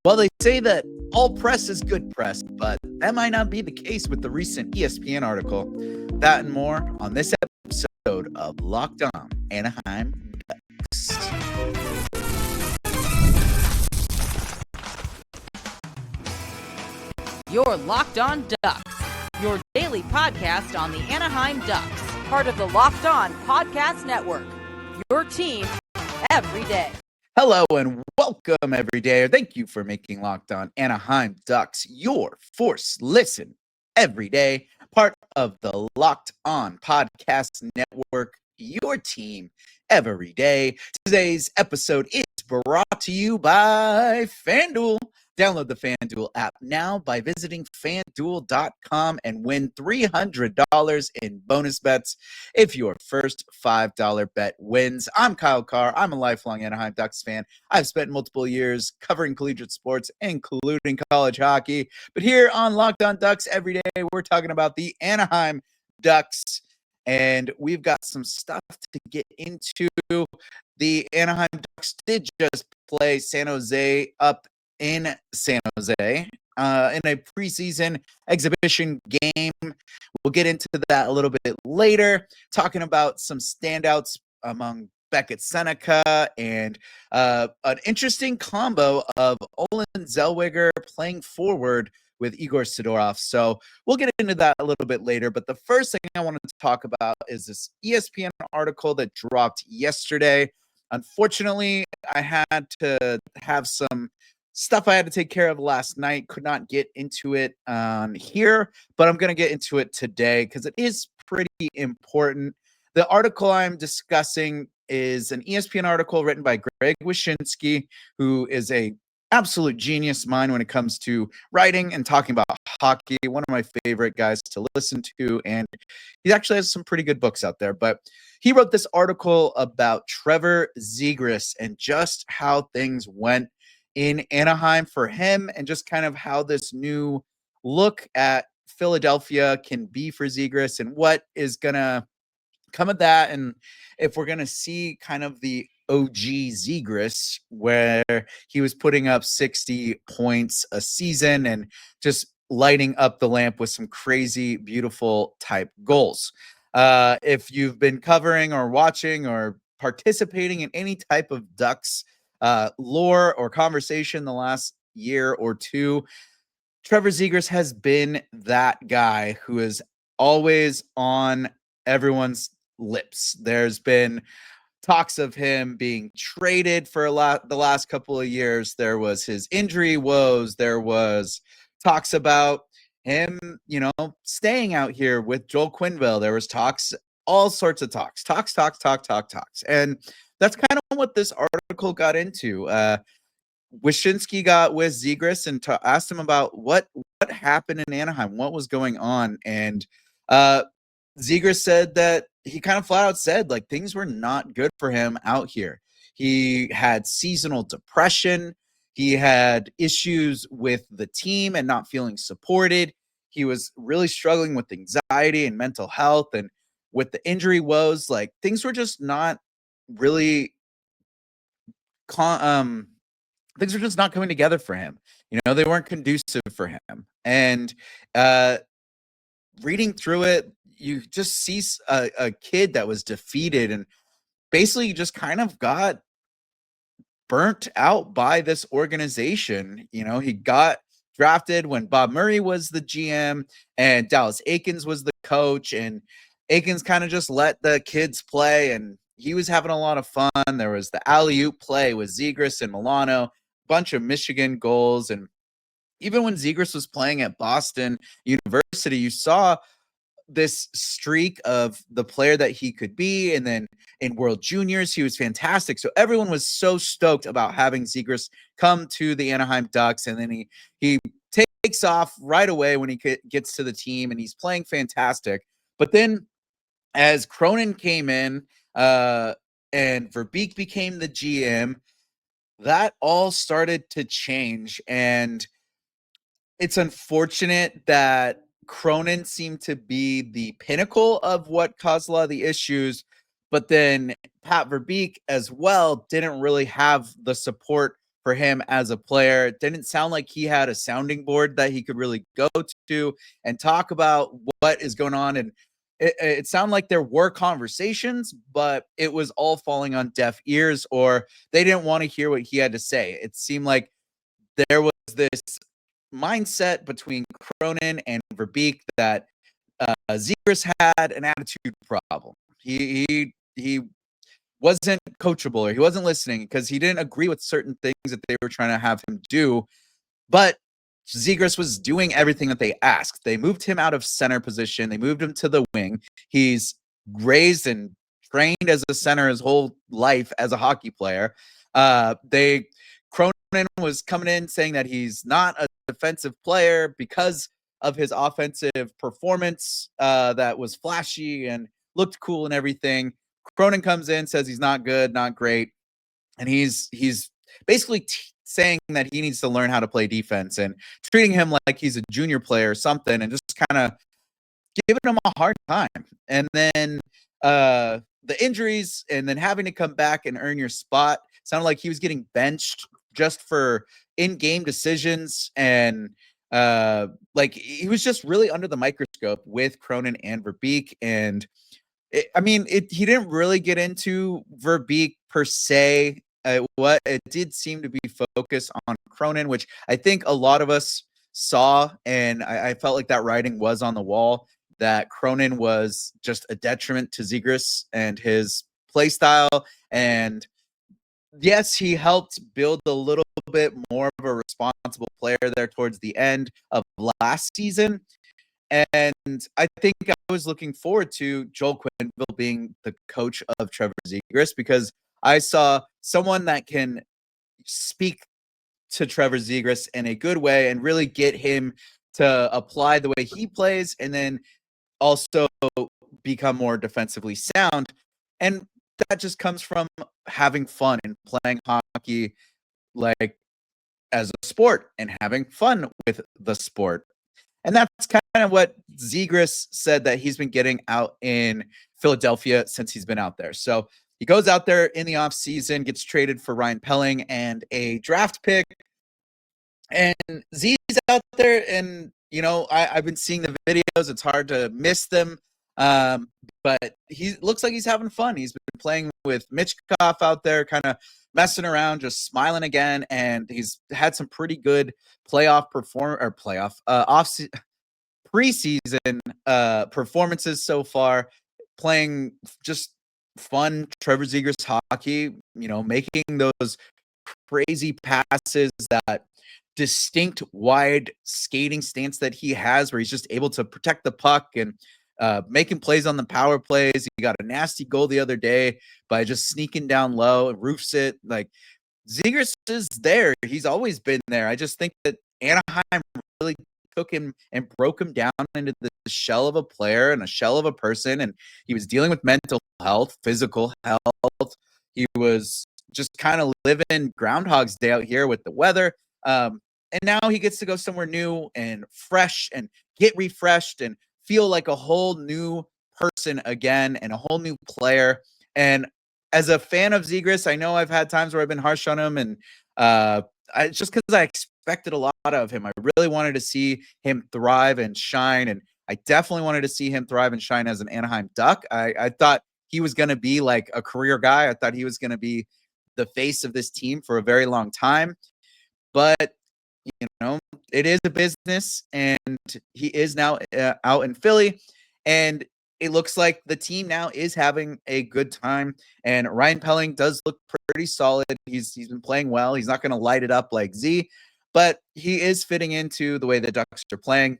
Well, they say that all press is good press, but that might not be the case with the recent ESPN article. That and more on this episode of Locked On Anaheim Ducks. You're Locked On Ducks, your daily podcast on the Anaheim Ducks, part of the Locked On Podcast Network. Your team every day. Hello and welcome every day. Thank you for making Locked On Anaheim Ducks your first listen every day, part of the Locked On Podcast Network, your team every day. Today's episode is brought to you by FanDuel. Download the FanDuel app now by visiting FanDuel.com and win $300 in bonus bets if your first $5 bet wins. I'm Kyle Carr. I'm a lifelong Anaheim Ducks fan. I've spent multiple years covering collegiate sports, including college hockey. But here on Locked On Ducks every day, we're talking about the Anaheim Ducks. And we've got some stuff to get into. The Anaheim Ducks did just play San Jose up in San Jose in a preseason exhibition game. We'll get into that a little bit later, talking about some standouts among Beckett Sennecke and an interesting combo of Olen Zellweger playing forward with Yegor Sidorov. So we'll get into that a little bit later. But the first thing I wanted to talk about is this ESPN article that dropped yesterday. Unfortunately, I had to have some stuff I had to take care of last night. Could not get into it here, but I'm going to get into it today because it is pretty important. The article I'm discussing is an ESPN article written by Greg Wyshynski, who is a absolute genius mind when it comes to writing and talking about hockey. One of my favorite guys to listen to, and he actually has some pretty good books out there. But he wrote this article about Trevor Zegras and just how things went in Anaheim for him, and just kind of how this new look at Philadelphia can be for Zegras and what is going to come of that. And if we're going to see kind of the OG Zegras, where he was putting up 60 points a season and just lighting up the lamp with some crazy, beautiful type goals. If you've been covering or watching or participating in any type of Ducks lore or conversation the last year or two, Trevor Zegras has been that guy who is always on everyone's lips. There's been talks of him being traded for the last couple of years. There was his injury woes. There was talks about him, staying out here with Joel Quenneville. There was talks, all sorts of talks. And that's kind of what this article got into. Wyshynski got with Zegras and asked him about what happened in Anaheim, what was going on. And Zegras said that he kind of flat out said, like, things were not good for him out here. He had seasonal depression. He had issues with the team and not feeling supported. He was really struggling with anxiety and mental health. And with the injury woes, like, things were just not really things were just not coming together for him. They weren't conducive for him. And reading through it, you just see a kid that was defeated and basically just kind of got burnt out by this organization. He got drafted when Bob Murray was the GM and Dallas Eakins was the coach, and Eakins kind of just let the kids play, and he was having a lot of fun. There was the alley-oop play with Zegras and Milano, bunch of Michigan goals. And even when Zegras was playing at Boston University, you saw this streak of the player that he could be. And then in World Juniors, he was fantastic. So everyone was so stoked about having Zegras come to the Anaheim Ducks. And then he takes off right away when he gets to the team, and he's playing fantastic. But then as Cronin came in and Verbeek became the GM, that all started to change. And it's unfortunate that Cronin seemed to be the pinnacle of what caused a lot of the issues, but then Pat Verbeek as well didn't really have the support for him as a player. It didn't sound like he had a sounding board that he could really go to and talk about what is going on. And it sounded like there were conversations, but it was all falling on deaf ears, or they didn't want to hear what he had to say. It seemed like there was this mindset between Cronin and Verbeek that Zegras had an attitude problem. He wasn't coachable, or he wasn't listening because he didn't agree with certain things that they were trying to have him do. But Zegras was doing everything that they asked. They moved him out of center position. They moved him to the wing. He's raised and trained as a center his whole life as a hockey player. Cronin was coming in saying that he's not a defensive player because of his offensive performance that was flashy and looked cool and everything. Cronin comes in, says he's not good, not great, and he's basically saying that he needs to learn how to play defense and treating him like he's a junior player or something, and just kind of giving him a hard time. And then the injuries, and then having to come back and earn your spot, sounded like he was getting benched just for in-game decisions, and like he was just really under the microscope with Cronin and Verbeek. And he didn't really get into Verbeek per se. What it did seem to be focused on Cronin, which I think a lot of us saw, and I felt like that writing was on the wall, that Cronin was just a detriment to Zegras and his play style. And yes, he helped build a little bit more of a responsible player there towards the end of last season. And I think I was looking forward to Joel Quenneville being the coach of Trevor Zegras, because I saw someone that can speak to Trevor Zegras in a good way and really get him to apply the way he plays, and then also become more defensively sound. And that just comes from having fun and playing hockey like as a sport and having fun with the sport. And that's kind of what Zegras said that he's been getting out in Philadelphia since he's been out there. So he goes out there in the offseason, gets traded for Ryan Pelling and a draft pick. And Z's out there, and, I've been seeing the videos. It's hard to miss them. But he looks like he's having fun. He's been playing with Michkov out there, kind of messing around, just smiling again. And he's had some pretty good preseason performances so far, playing just fun Trevor Zegras hockey, making those crazy passes, that distinct wide skating stance that he has, where he's just able to protect the puck and making plays on the power plays. He got a nasty goal the other day by just sneaking down low and roofs it. Like, Zegras is there. He's always been there. I just think that Anaheim really took him and broke him down into the shell of a player and a shell of a person. And he was dealing with mental health, physical health. He was just kind of living Groundhog's Day out here with the weather. And now he gets to go somewhere new and fresh and get refreshed and feel like a whole new person again and a whole new player. And as a fan of Zegras, I know I've had times where I've been harsh on him, and just because I expected a lot of him. I really wanted to see him thrive and shine, and I definitely wanted to see him thrive and shine as an Anaheim Duck. I thought he was going to be like a career guy. I thought he was going to be the face of this team for a very long time. But it is a business, and he is now out in Philly, and it looks like the team now is having a good time. And Ryan Pelling does look pretty solid. He's been playing well. He's not going to light it up like Z, but he is fitting into the way the Ducks are playing.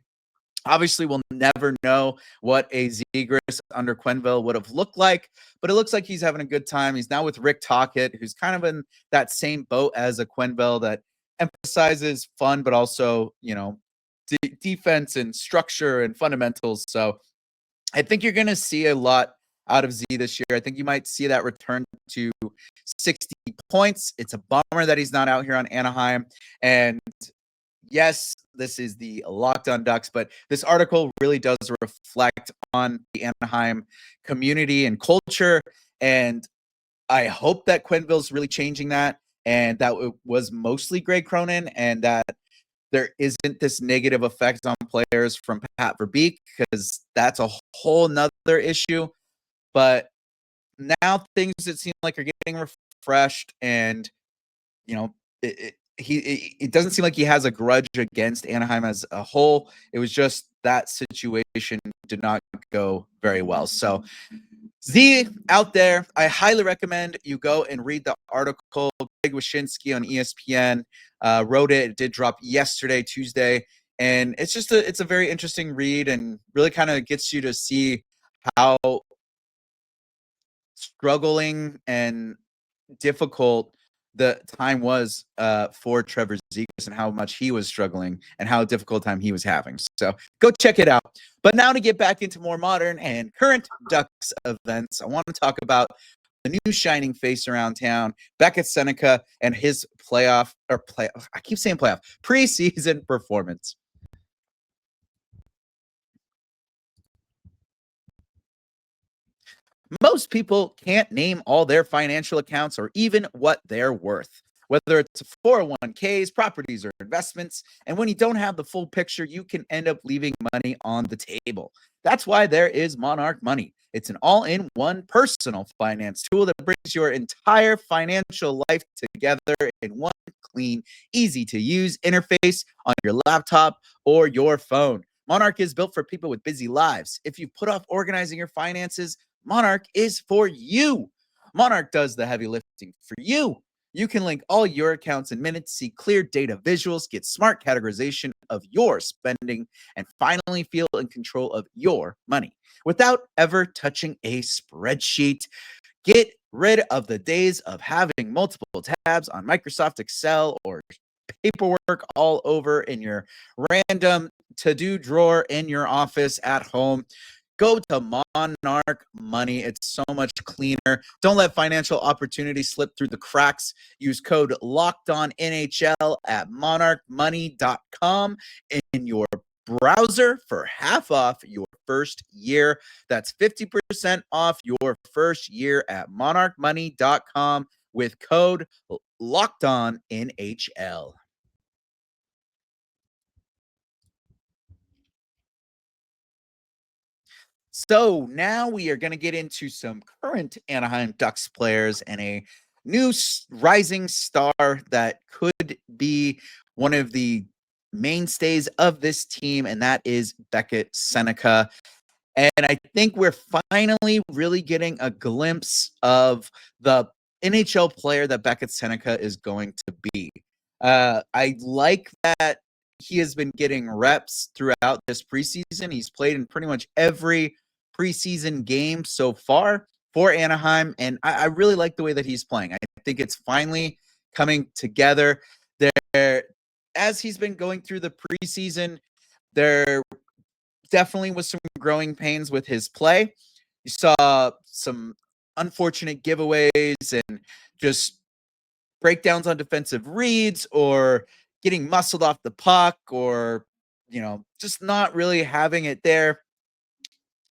Obviously, we'll never know what a Zegras under Quenneville would have looked like, but it looks like he's having a good time. He's now with Rick Tocchet, who's kind of in that same boat as a Quenneville, that emphasizes fun, but also, defense and structure and fundamentals. So I think you're going to see a lot out of Z this year. I think you might see that return to 60 points. It's a bummer that he's not out here on Anaheim. And yes, this is the Locked On Ducks, but this article really does reflect on the Anaheim community and culture. And I hope that Quenneville's really changing that. and that was mostly Greg Cronin, and that there isn't this negative effect on players from Pat Verbeek, because that's a whole nother issue. But now things that seem like are getting refreshed, and it doesn't seem like he has a grudge against Anaheim as a whole. It was just that situation did not go very well. So Z out there, I highly recommend you go and read the article. Greg Wyshynski on ESPN wrote it. It did drop yesterday, Tuesday, and it's a very interesting read, and really kind of gets you to see how struggling and difficult the time was for Trevor Zegras, and how much he was struggling and how difficult time he was having. So go check it out. But now to get back into more modern and current Ducks events, I want to talk about the new shining face around town, Beckett Sennecke, and his preseason performance. Most people can't name all their financial accounts or even what they're worth, whether it's 401ks, properties, or investments. And when you don't have the full picture, you can end up leaving money on the table. That's why there is Monarch Money. It's an all-in-one personal finance tool that brings your entire financial life together in one clean, easy-to-use interface on your laptop or your phone. Monarch is built for people with busy lives. If you put off organizing your finances, Monarch is for you. Monarch does the heavy lifting for you. You can link all your accounts in minutes, see clear data visuals, get smart categorization of your spending, and finally feel in control of your money without ever touching a spreadsheet. Get rid of the days of having multiple tabs on Microsoft Excel or paperwork all over in your random to-do drawer in your office at home. Go to Monarch Money. It's so much cleaner. Don't let financial opportunities slip through the cracks. Use code LOCKEDONNHL at monarchmoney.com in your browser for half off your first year. That's 50% off your first year at monarchmoney.com with code LOCKEDONNHL. So now we are going to get into some current Anaheim Ducks players and a new rising star that could be one of the mainstays of this team, and that is Beckett Sennecke. And I think we're finally really getting a glimpse of the NHL player that Beckett Sennecke is going to be. I like that he has been getting reps throughout this preseason. He's played in pretty much every preseason game so far for Anaheim, and I really like the way that he's playing. I think it's finally coming together. There, as he's been going through the preseason, there definitely was some growing pains with his play. You saw some unfortunate giveaways and just breakdowns on defensive reads, or getting muscled off the puck, or just not really having it there.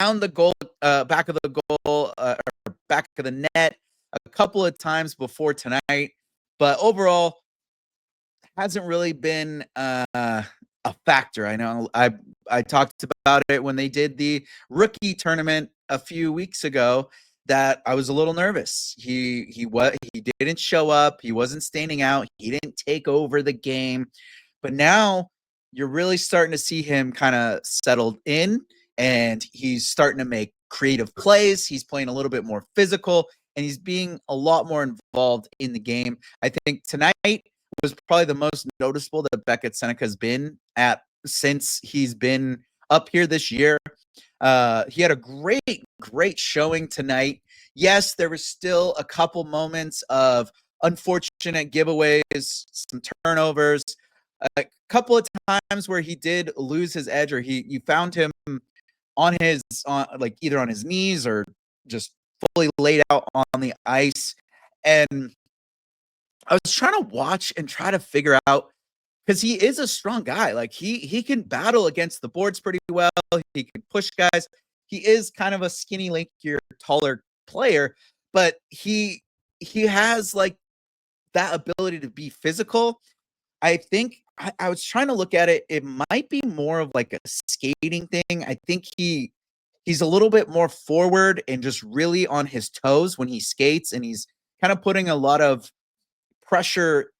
Down the goal, back of the goal, or back of the net a couple of times before tonight, but overall hasn't really been a factor. I know I talked about it when they did the rookie tournament a few weeks ago, that I was a little nervous. He didn't show up. He wasn't standing out. He didn't take over the game. But now you're really starting to see him kind of settled in, and he's starting to make creative plays. He's playing a little bit more physical, and he's being a lot more involved in the game. I think tonight was probably the most noticeable that Beckett Sennecke has been at since he's been up here this year. He had a great showing tonight. Yes, there was still a couple moments of unfortunate giveaways, some turnovers, a couple of times where he did lose his edge, or you found him on like either on his knees or just fully laid out on the ice. And I was trying to watch and try to figure out, because he is a strong guy. Like he can battle against the boards pretty well. He can push guys. He is kind of a skinny, lankier, taller player, but he has like that ability to be physical, I think I was trying to look at it. It might be more of like a skating thing. I think he's a little bit more forward and just really on his toes when he skates, and he's kind of putting a lot of pressure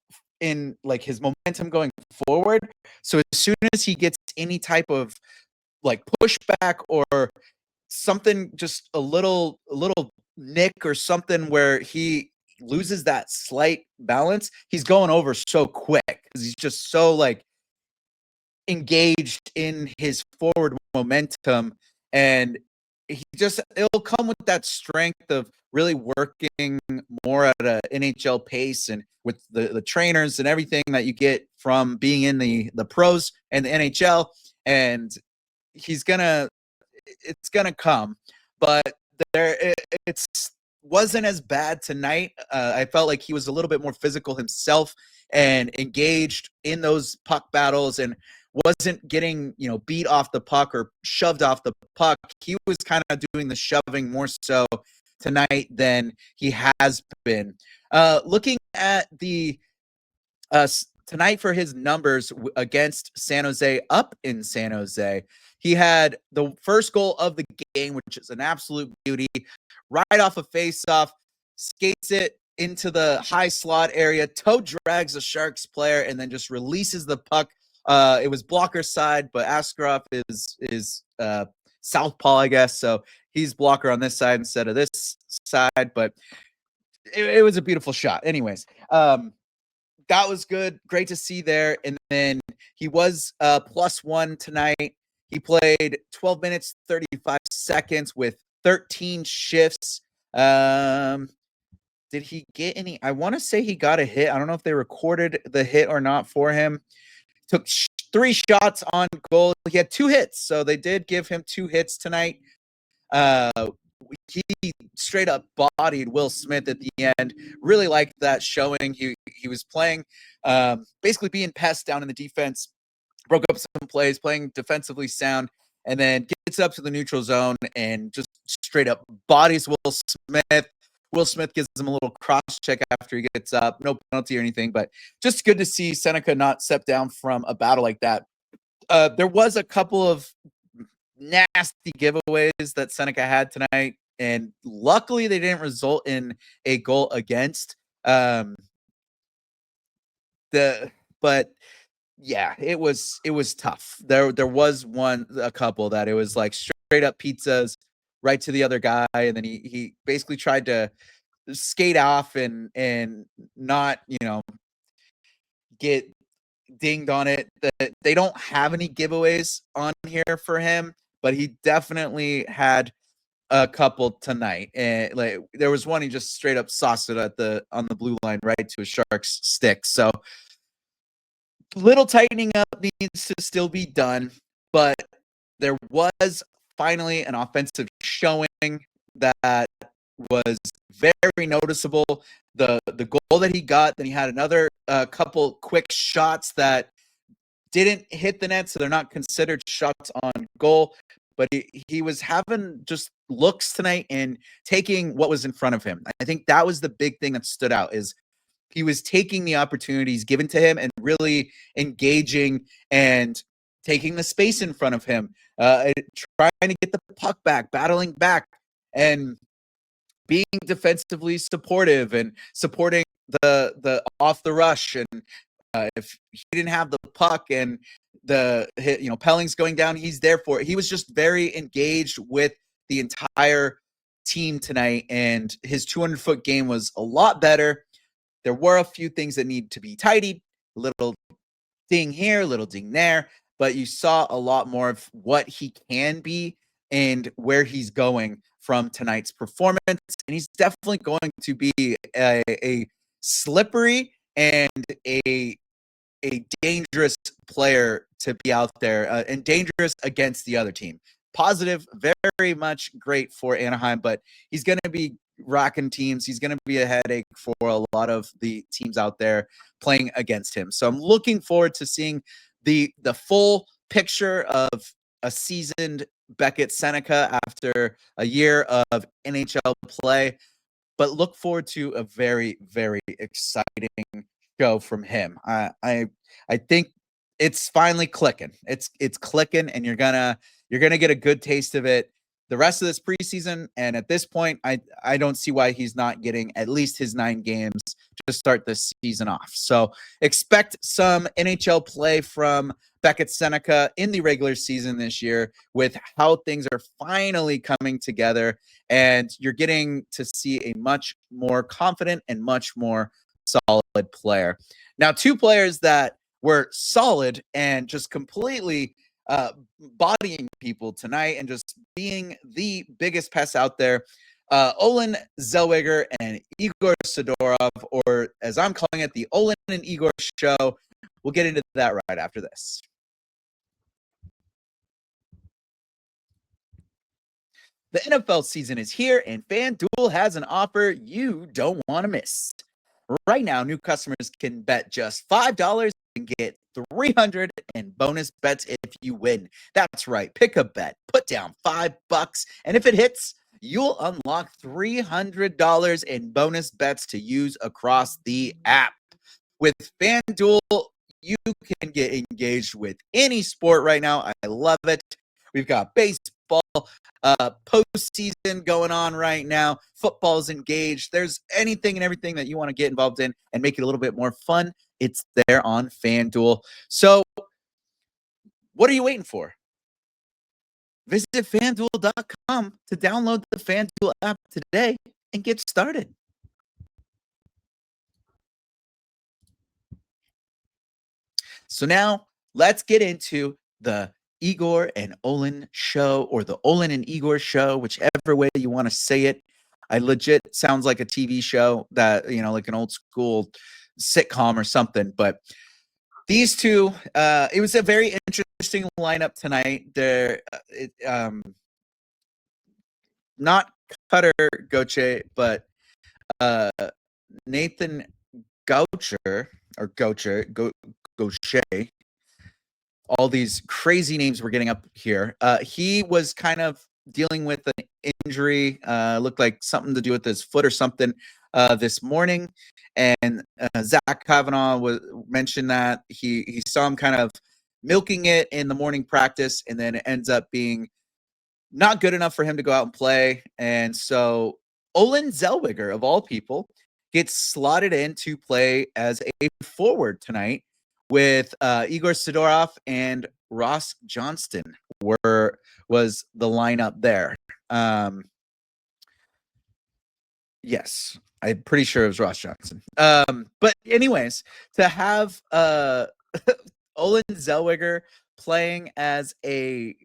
in like his momentum going forward. So as soon as he gets any type of like pushback or something, just a little nick or something where he loses that slight balance, he's going over so quick because he's just so like engaged in his forward momentum. And it'll come with that strength of really working more at a NHL pace and with the trainers and everything that you get from being in the pros and the NHL. And he's gonna it's gonna come, but it's wasn't as bad tonight. I felt like he was a little bit more physical himself and engaged in those puck battles and wasn't getting beat off the puck or shoved off the puck. He was kind of doing the shoving more so tonight than he has been. Looking at the tonight for his numbers against San Jose, up in San Jose, he had the first goal of the game, which is an absolute beauty, right off a face-off, skates it into the high slot area, toe drags the Sharks player, and then just releases the puck. It was blocker side, but Askarov is southpaw, I guess, so he's blocker on this side instead of this side, but it was a beautiful shot. Anyways, that was good. Great to see there. And then he was +1 tonight. He played 12 minutes, 35 seconds with 13 shifts. Did he get any? I want to say he got a hit. I don't know if they recorded the hit or not for him. Took 3 shots on goal. He had 2 hits, so they did give him 2 hits tonight. He straight up bodied Will Smith at the end. Really liked that showing. He was playing, basically being pest down in the defense, broke up some plays, playing defensively sound, and then gets up to the neutral zone and just straight up bodies Will Smith. Will Smith gives him a little cross check after he gets up. No penalty or anything, but just good to see Sennecke not step down from a battle like that. There was a couple of nasty giveaways that Sennecke had tonight, and luckily they didn't result in a goal against. But yeah, it was tough. There was a couple that it was like straight up pizzas right to the other guy, and then he basically tried to skate off and not get dinged on it. That they don't have any giveaways on here for him, but he definitely had a couple tonight. And like there was one he just straight up sauced it on the blue line right to a Sharks stick. So little tightening up needs to still be done, but there was finally an offensive showing that was very noticeable. The goal that he got, then he had another couple quick shots that didn't hit the net, so they're not considered shots on goal. But he was having just looks tonight and taking what was in front of him. I think that was the big thing that stood out is he was taking the opportunities given to him and really engaging and taking the space in front of him, trying to get the puck back, battling back, and being defensively supportive and supporting the off the rush. And if he didn't have the puck and Pelling's going down, he's there for it. He was just very engaged with the entire team tonight, and his 200-foot game was a lot better. There were a few things that need to be tidied, a little ding here, a little ding there, but you saw a lot more of what he can be and where he's going from tonight's performance. And he's definitely going to be a slippery and a dangerous player to be out there and dangerous against the other team. Positive, very much great for Anaheim, but he's going to be rocking teams. He's going to be a headache for a lot of the teams out there playing against him. So I'm looking forward to seeing the full picture of a seasoned Beckett Sennecke after a year of NHL play. but look forward to a very, very exciting show from him. I think it's finally clicking. It's clicking, and you're gonna get a good taste of it the rest of this preseason. And at this point, I don't see why he's not getting at least his 9 games to start this season off. So expect some NHL play from Beckett Sennecke in the regular season this year, with how things are finally coming together, and you're getting to see a much more confident and much more solid player. Now, 2 players that were solid and just completely bodying people tonight and just being the biggest pests out there. Olen, Zellweger, and Yegor Sidorov, or as I'm calling it, the Olen and Yegor show. We'll get into that right after this. The NFL season is here, and FanDuel has an offer you don't want to miss. Right now, new customers can bet just $5 and get 300 in bonus bets if you win. That's right. Pick a bet, put down $5, and if it hits, you'll unlock $300 in bonus bets to use across the app. With FanDuel, you can get engaged with any sport right now. I love it. We've got baseball, postseason going on right now. Football's engaged. There's anything and everything that you want to get involved in and make it a little bit more fun. It's there on FanDuel. So what are you waiting for? Visit FanDuel.com to download the FanDuel app today and get started. So now let's get into the Yegor and Olen show, or the Olen and Yegor show, whichever way you want to say it. I legit sounds like a TV show that, like an old school sitcom or something. But these two, it was a very interesting lineup tonight. They're not Cutter Goche, but Nathan Gaucher or Gaucher, Gaucher. All these crazy names we're getting up here. He was kind of dealing with an injury, looked like something to do with his foot or something this morning. And Zach Kavanaugh mentioned that he saw him kind of milking it in the morning practice, and then it ends up being not good enough for him to go out and play. And so Olen Zellweger, of all people, gets slotted in to play as a forward tonight, with Yegor Sidorov and Ross Johnston was the lineup there. Yes, I'm pretty sure it was Ross Johnson. But anyways, to have Olen Zellweger playing as a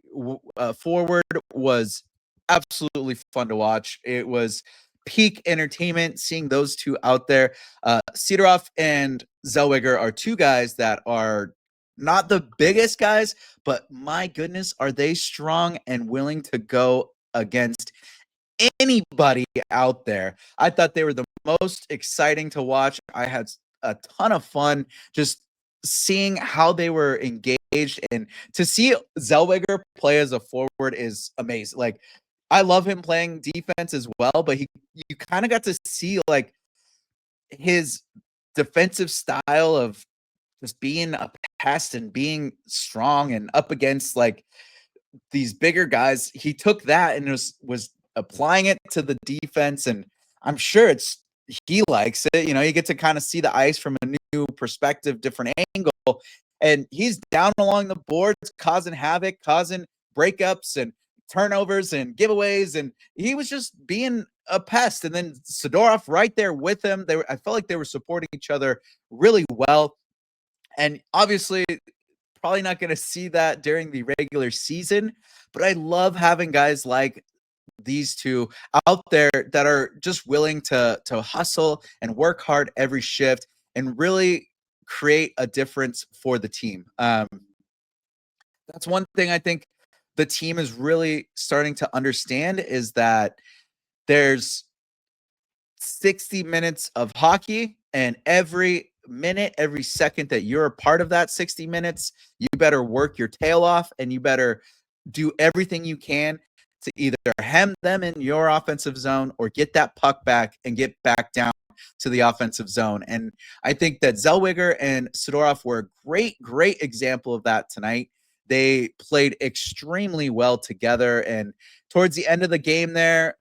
forward was absolutely fun to watch. It was peak entertainment seeing those two out there. Sidorov and Zellweger are 2 guys that are not the biggest guys, but my goodness, are they strong and willing to go against anybody out there. I thought they were the most exciting to watch. I had a ton of fun just seeing how they were engaged, and to see Zellweger play as a forward is amazing. Like, I love him playing defense as well, but you kind of got to see like his defensive style of just being a pest and being strong and up against like these bigger guys. He took that and was applying it to the defense, and I'm sure he likes it. You get to kind of see the ice from a new perspective, different angle, and he's down along the boards, causing havoc, causing breakups and turnovers and giveaways, and he was just being a pest. And then Sidorov right there with him. I felt like they were supporting each other really well, and obviously probably not going to see that during the regular season, but I love having guys like these two out there that are just willing to hustle and work hard every shift and really create a difference for the team. That's one thing I think the team is really starting to understand, is that there's 60 minutes of hockey, and every minute, every second that you're a part of that 60 minutes, you better work your tail off, and you better do everything you can to either hem them in your offensive zone or get that puck back and get back down to the offensive zone. And I think that Zellweger and Sidorov were a great example of that tonight. They played extremely well together. And towards the end of the game there,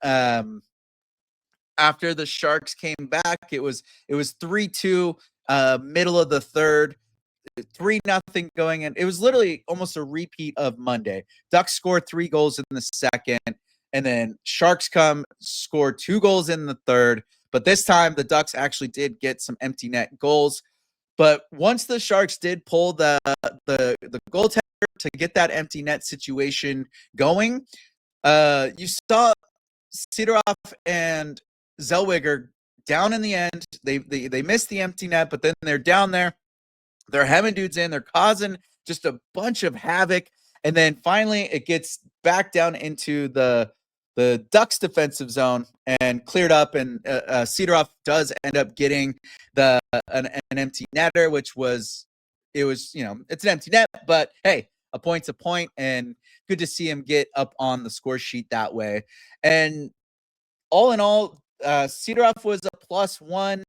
after the Sharks came back, it was 3-2, middle of the third. 3-0 going in. It was literally almost a repeat of Monday. Ducks scored 3 goals in the second, and then Sharks score 2 goals in the third. But this time, the Ducks actually did get some empty net goals. But once the Sharks did pull the goaltender to get that empty net situation going, you saw Sidorov and Zellweger down in the end. They missed the empty net, but then they're down there. They're having dudes in. They're causing just a bunch of havoc. And then finally it gets back down into the Ducks defensive zone and cleared up. And Sidorov does end up getting an empty netter, which was, it's an empty net, but hey, a point's a point, and good to see him get up on the score sheet that way. And all in all, Sidorov was a +1.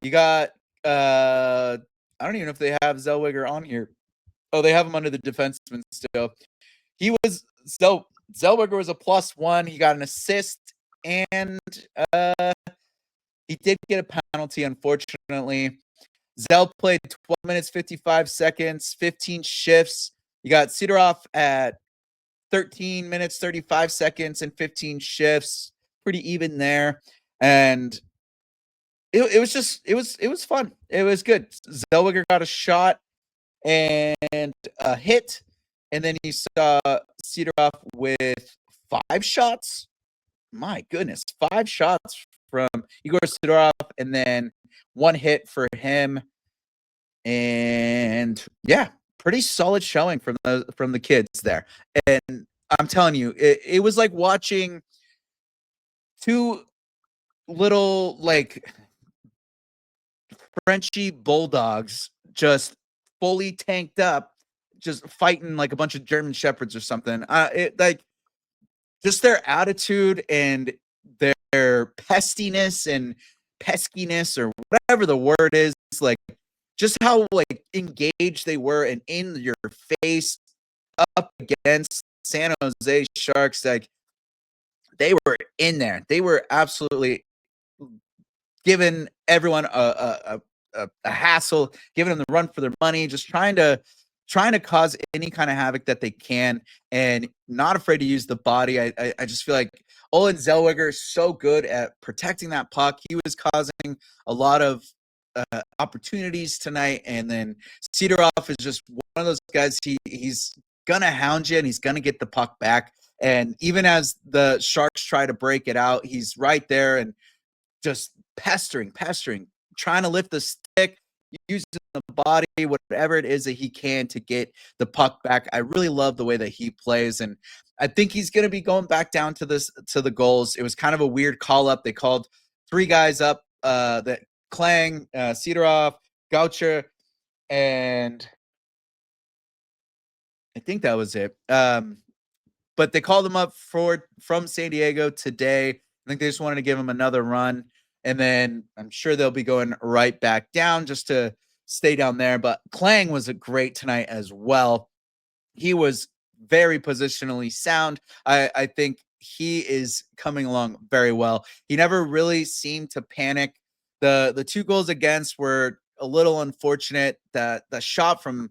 You got, I don't even know if they have Zellweger on here. Oh, they have him under the defenseman still. Zellweger was a +1. He got an assist, and he did get a penalty, unfortunately. Zell played 12 minutes, 55 seconds, 15 shifts. You got Sidorov at 13 minutes, 35 seconds, and 15 shifts. Pretty even there. And it was fun. It was good. Zellweger got a shot and a hit, and then you saw Sidorov with 5 shots. My goodness, 5 shots from Yegor Sidorov, and then 1 hit for him. And yeah, pretty solid showing from the kids there. And I'm telling you, it was like watching 2 little Frenchy bulldogs just fully tanked up, just fighting like a bunch of German shepherds or something. Just their attitude and their pestiness and peskiness, or whatever the word is, just how engaged they were and in your face up against San Jose Sharks. They were in there. They were absolutely giving everyone a hassle, giving them the run for their money, just trying to cause any kind of havoc that they can, and not afraid to use the body. I just feel like Olen Zellweger is so good at protecting that puck. He was causing a lot of opportunities tonight, and then Sidorov is just one of those guys. He's gonna hound you, and he's gonna get the puck back. And even as the Sharks try to break it out, he's right there and just pestering, trying to lift the stick, using the body, whatever it is that he can to get the puck back. I really love the way that he plays, and I think he's going to be going back down to the goals. It was kind of a weird call up. They called 3 guys up, that Klang, Sidorov, Kjer, and I think that was it. But they called him up from San Diego today. I think they just wanted to give him another run. And then I'm sure they'll be going right back down just to stay down there. But Klang was a great tonight as well. He was very positionally sound. I think he is coming along very well. He never really seemed to panic. The 2 goals against were a little unfortunate. The shot from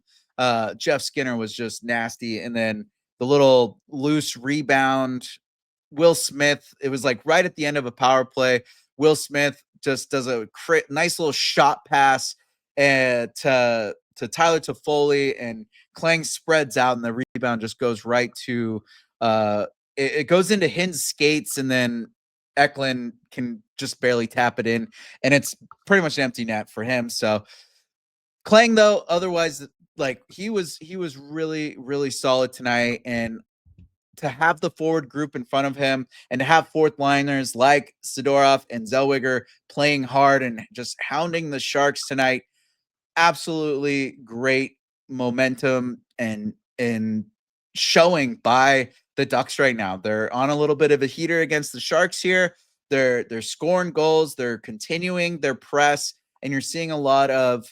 Jeff Skinner was just nasty. And then the little loose rebound, Will Smith, it was right at the end of a power play. Will Smith just does a nice little shot pass to Tyler Toffoli, and Klang spreads out, and the rebound just goes right to it goes into Hind's skates, and then Eklund can just barely tap it in, and it's pretty much an empty net for him. So Klang, though, otherwise, he was really, really solid tonight. And to have the forward group in front of him, and to have 4th liners like Sidorov and Zellweger playing hard and just hounding the Sharks tonight, absolutely great momentum and showing by the Ducks right now. They're on a little bit of a heater against the Sharks here. They're scoring goals. They're continuing their press, and you're seeing a lot of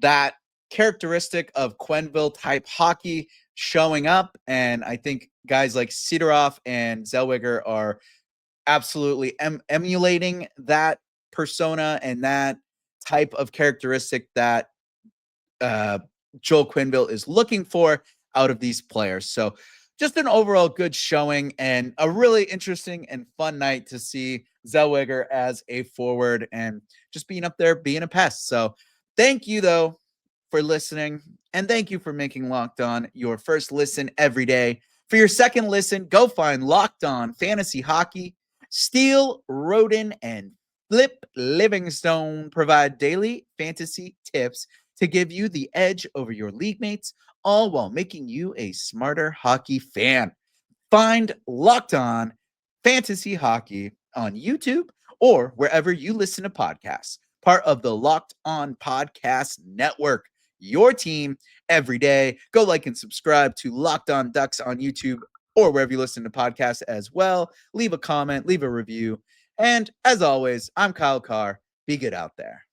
that characteristic of Quenneville type hockey showing up. And I think guys like Sidorov and Zellweger are absolutely emulating that persona and that type of characteristic that Joel Quenneville is looking for out of these players. So just an overall good showing and a really interesting and fun night to see Zellweger as a forward and just being up there, being a pest. So thank you, though, for listening. And thank you for making Locked On your first listen every day. For your second listen, go find Locked On Fantasy Hockey. Steele, Roden, and Flip Livingstone provide daily fantasy tips to give you the edge over your league mates, all while making you a smarter hockey fan. Find Locked On Fantasy Hockey on YouTube or wherever you listen to podcasts. Part of the Locked On Podcast Network. Your team every day. Go like and subscribe to Locked On Ducks on YouTube or wherever you listen to podcasts as well. Leave a comment, leave a review. And as always, I'm Kyle Carr. Be good out there.